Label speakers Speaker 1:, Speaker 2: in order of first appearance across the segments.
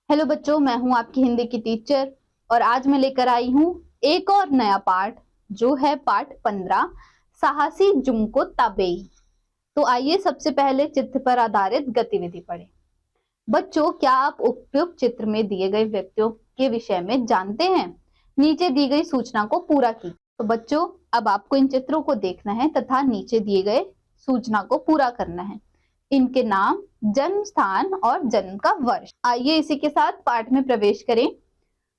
Speaker 1: Hello बच्चों, मैं हूं आपकी हिंदी की टीचर और आज मैं लेकर आई हूं एक और नया पाठ जो है पाठ 15 साहसी जुंको ताबेई। तो आइए सबसे पहले चित्र पर आधारित गतिविधि पढ़ें। बच्चों, क्या आप उपयुक्त चित्र में दिए गए व्यक्तियों के विषय में जानते हैं? नीचे दी गई सूचना को पूरा की। तो बच्चों, अब आपको इन चित्रों को देखना है तथा नीचे दिए गए सूचना को पूरा करना है। इनके नाम, जन्म स्थान और जन्म का वर्ष। आइए इसी के साथ पाठ में प्रवेश करें।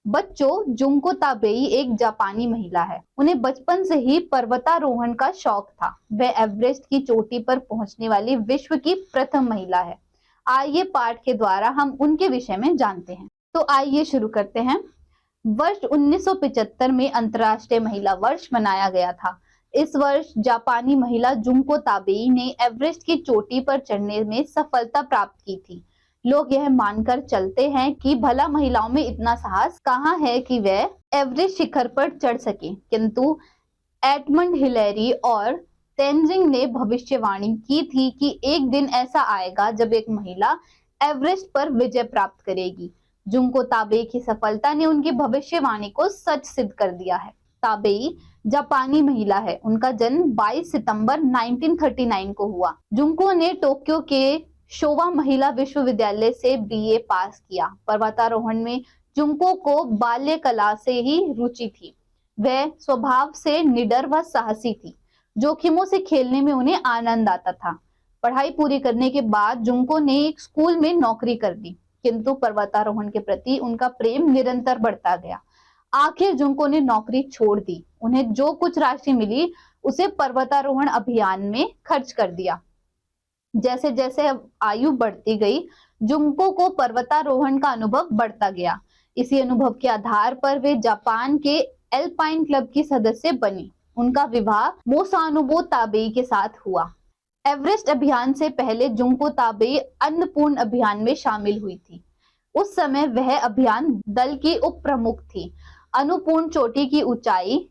Speaker 1: बच्चों, जुंको ताबेई एक जापानी महिला है। उन्हें बचपन से ही पर्वतारोहण का शौक था। वह एवरेस्ट की चोटी पर पहुंचने वाली विश्व की प्रथम महिला है। आइए पाठ के द्वारा हम उनके विषय में जानते हैं। तो आइए शुरू करते हैं। वर्ष 1975 में अंतर्राष्ट्रीय महिला वर्ष मनाया गया था। इस वर्ष जापानी महिला जुंको ताबेई ने एवरेस्ट की चोटी पर चढ़ने में सफलता प्राप्त की थी। लोग यह मानकर चलते हैं कि भला महिलाओं में इतना साहस कहाँ है कि वे एवरेस्ट शिखर पर चढ़ सके, किंतु एडमंड हिलेरी और तेंजिंग ने भविष्यवाणी की थी कि एक दिन ऐसा आएगा जब एक महिला एवरेस्ट पर विजय प्राप्त करेगी। जुंको ताबेई की सफलता ने उनकी भविष्यवाणी को सच सिद्ध कर दिया है। ताबेई जापानी महिला है। उनका जन्म 22 सितंबर 1939 को हुआ। जुंको ने टोक्यो के शोवा महिला विश्वविद्यालय से बीए पास किया। पर्वतारोहण में जुंको को बाल्य कला से ही रुचि थी। वह स्वभाव से निडर व साहसी थी। जोखिमों से खेलने में उन्हें आनंद आता था। पढ़ाई पूरी करने के बाद जुंको ने एक स्कूल में नौकरी कर दी, किंतु पर्वतारोहण के प्रति उनका प्रेम निरंतर बढ़ता गया। आखिर जुंको ने नौकरी छोड़ दी। उन्हें जो कुछ राशि मिली उसे पर्वतारोहण अभियान में खर्च कर दिया। जैसे जैसे आयु बढ़ती गई, जुंको को पर्वतारोहण का अनुभव बढ़ता गया। इसी अनुभव के आधार पर वे जापान के एल्पाइन क्लब की सदस्य बनी। उनका विवाह मोसानोबु ताबेई के साथ हुआ। एवरेस्ट अभियान से पहले जुंको ताबेई अन्नपूर्ण अभियान में शामिल हुई थी। उस समय वह अभियान दल की उप प्रमुख थी। अन्नपूर्ण चोटी की ऊंचाई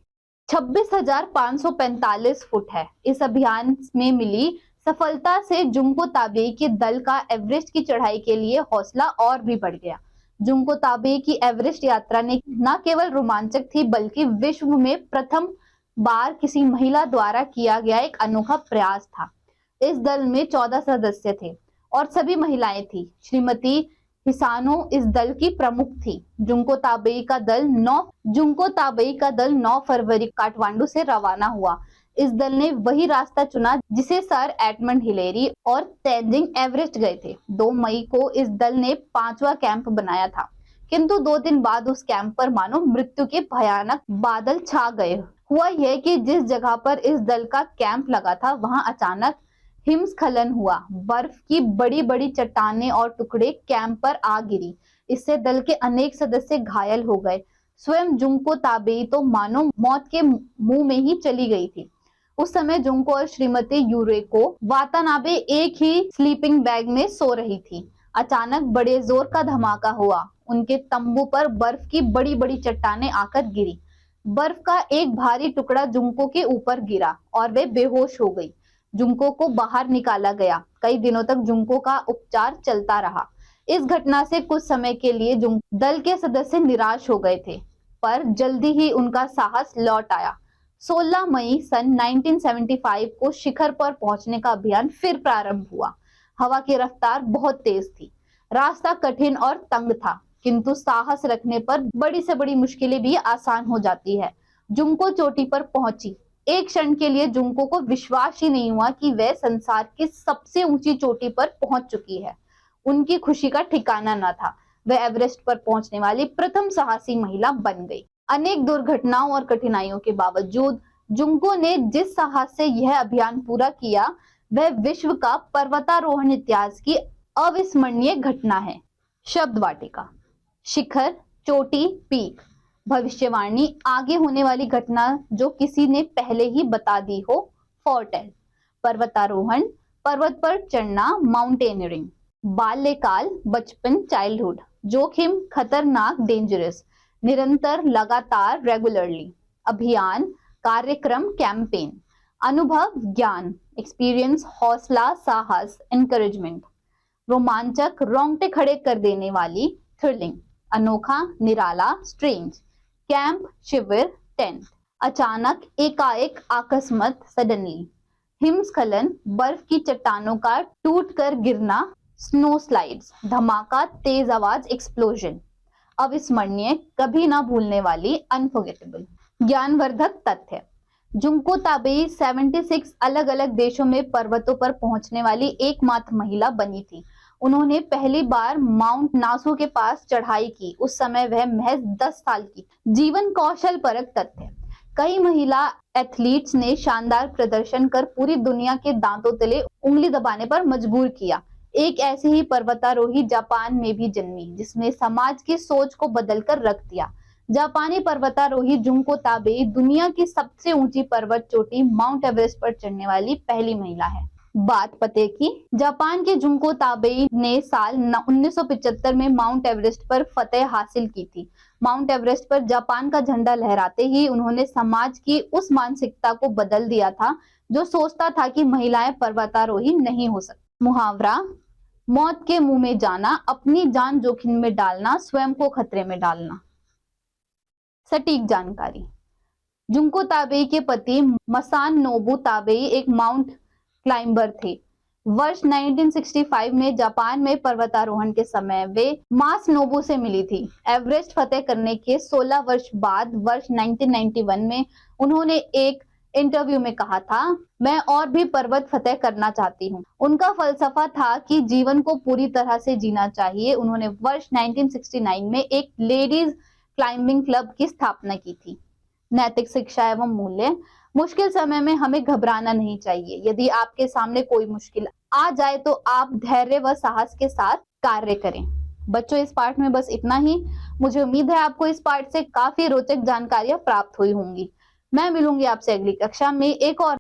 Speaker 1: 26,545 फुट है। इस अभियान में मिली सफलता से जुंको ताबेई के दल का एवरेस्ट की चढ़ाई के लिए हौसला और भी बढ़ गया। जुंको ताबेई की एवरेस्ट यात्रा ने न केवल रोमांचक थी, बल्कि विश्व में प्रथम बार किसी महिला द्वारा किया गया एक अनोखा प्रयास था। इस दल में 14 सदस्य थे और सभी महिलाएं थी। श्रीमती हिसानो इस दल की प्रमुख थी। जुंको ताबेई का दल 9 फरवरी काठमांडू से रवाना हुआ। इस दल ने वही रास्ता चुना जिसे सर एडमंड हिलेरी और तेंजिंग एवरेस्ट गए थे। 2 मई को इस दल ने 5वां कैंप बनाया था, किंतु 2 दिन बाद उस कैंप पर मानो मृत्यु के भयानक बादल छा गए। हुआ यह कि जिस जगह पर इस दल का कैंप लगा था, वहां अचानक हिमस्खलन हुआ। बर्फ की बड़ी बड़ी चट्टानें और टुकड़े कैंप पर आ गिरी। इससे दल के अनेक सदस्य घायल हो गए। स्वयं जुंको ताबेई तो मानो मौत के मुंह में ही चली गई थी। उस समय जुंको और श्रीमती यूरेको वातानाबे एक ही स्लीपिंग बैग में सो रही थी। अचानक बड़े जोर का धमाका हुआ। उनके तंबू पर बर्फ की बड़ी बड़ी चट्टानें आकर गिरी। बर्फ का एक भारी टुकड़ा जुंको के ऊपर गिरा और वे बेहोश हो गई। जुंको को बाहर निकाला गया। कई दिनों तक जुंको का उपचार चलता रहा। इस घटना से कुछ समय के लिए दल के सदस्य निराश हो गए थे, पर जल्दी ही उनका साहस लौट आया। 16 मई सन 1975 को शिखर पर पहुंचने का अभियान फिर प्रारंभ हुआ। हवा की रफ्तार बहुत तेज थी। रास्ता कठिन और तंग था, किंतु साहस रखने पर बड़ी से बड़ी मुश्किलें भी आसान हो जाती है। जुंको चोटी पर पहुंची। एक क्षण के लिए जुंको को विश्वास ही नहीं हुआ कि वह संसार की सबसे ऊंची चोटी पर पहुंच चुकी है। उनकी खुशी का ठिकाना न था। वह एवरेस्ट पर पहुंचने वाली प्रथम साहसी महिला बन गई। अनेक दुर्घटनाओं और कठिनाइयों के बावजूद जुंको ने जिस साहस से यह अभियान पूरा किया, वह विश्व का पर्वतारोहण इतिहास की अविस्मरणीय घटना है। शब्द वाटिका: शिखर, चोटी, पीक। भविष्यवाणी: आगे होने वाली घटना जो किसी ने पहले ही बता दी हो। फोरटेल: पर्वतारोहण, पर्वत पर चढ़ना, माउंटेनियरिंग। बाल्यकाल, बचपन, चाइल्डहुड। जोखिम, खतरनाक, डेंजरस। निरंतर, लगातार, रेगुलरली। अभियान, कार्यक्रम, कैंपेन। अनुभव, ज्ञान, एक्सपीरियंस, हौसला, साहस, एनकरेजमेंट। रोमांचक, रोंगटे खड़े कर देने वाली, थ्रिलिंग, अनोखा, निराला, स्ट्रेंज, कैंप, शिविर, टेंट, अचानक, एकाएक, अकस्मात, सडनली, हिमस्खलन, बर्फ की चट्टानों का टूटकर गिरना, स्नो स्लाइड्स, धमाका, तेज आवाज, एक्सप्लोजन, अविस्मरणीय, कभी ना भूलने वाली, अनफॉरगेटेबल। ज्ञानवर्धक तथ्य, जुंको ताबेई 76 अलग अलग देशों में पर्वतों पर पहुंचने वाली एकमात्र महिला बनी थी। उन्होंने पहली बार माउंट नासू के पास चढ़ाई की, उस समय वह महज 10 साल की। जीवन कौशल परक तथ्य, कई महिला एथलीट्स ने शानदार प्रदर्शन कर पूरी दुनिया के दांतों तले उंगली दबाने पर मजबूर किया। एक ऐसी ही पर्वतारोही जापान में भी जन्मी, जिसने समाज की सोच को बदलकर रख दिया। जापानी पर्वतारोही जुंको ताबेई दुनिया की सबसे ऊंची पर्वत चोटी माउंट एवरेस्ट पर चढ़ने वाली पहली महिला है। बात पते की, जापान के जुंको ताबेई ने साल 1975 में माउंट एवरेस्ट पर फतेह हासिल की थी। माउंट एवरेस्ट पर जापान का झंडा लहराते ही उन्होंने समाज की उस मानसिकता को बदल दिया था जो सोचता था कि महिलाएं पर्वतारोही नहीं हो सकती। मुहावरा, मौत के मुंह में जाना, अपनी जान जोखिम में डालना, स्वयं को खतरे में डालना। सटीक जानकारी, जुंको ताबेई के पति मसान नोबु ताबेई एक माउंट क्लाइंबर थे। वर्ष 1965 में जापान में पर्वतारोहण के समय वे मास नोबु से मिली थी। एवरेस्ट फतेह करने के 16 वर्ष बाद वर्ष 1991 में उन्होंने एक इंटरव्यू में कहा था, मैं और भी पर्वत फतेह करना चाहती हूँ। उनका फलसफा था कि जीवन को पूरी तरह से जीना चाहिए। उन्होंने वर्ष 1969 में एक लेडीज क्लाइंबिंग क्लब की स्थापना की थी। नैतिक शिक्षा एवं मूल्य, मुश्किल समय में हमें घबराना नहीं चाहिए। यदि आपके सामने कोई मुश्किल आ जाए तो आप धैर्य व साहस के साथ कार्य करें। बच्चों, इस पाठ में बस इतना ही। मुझे उम्मीद है आपको इस पाठ से काफी रोचक जानकारियां प्राप्त हुई होंगी। मैं मिलूंगी आपसे अगली कक्षा में एक और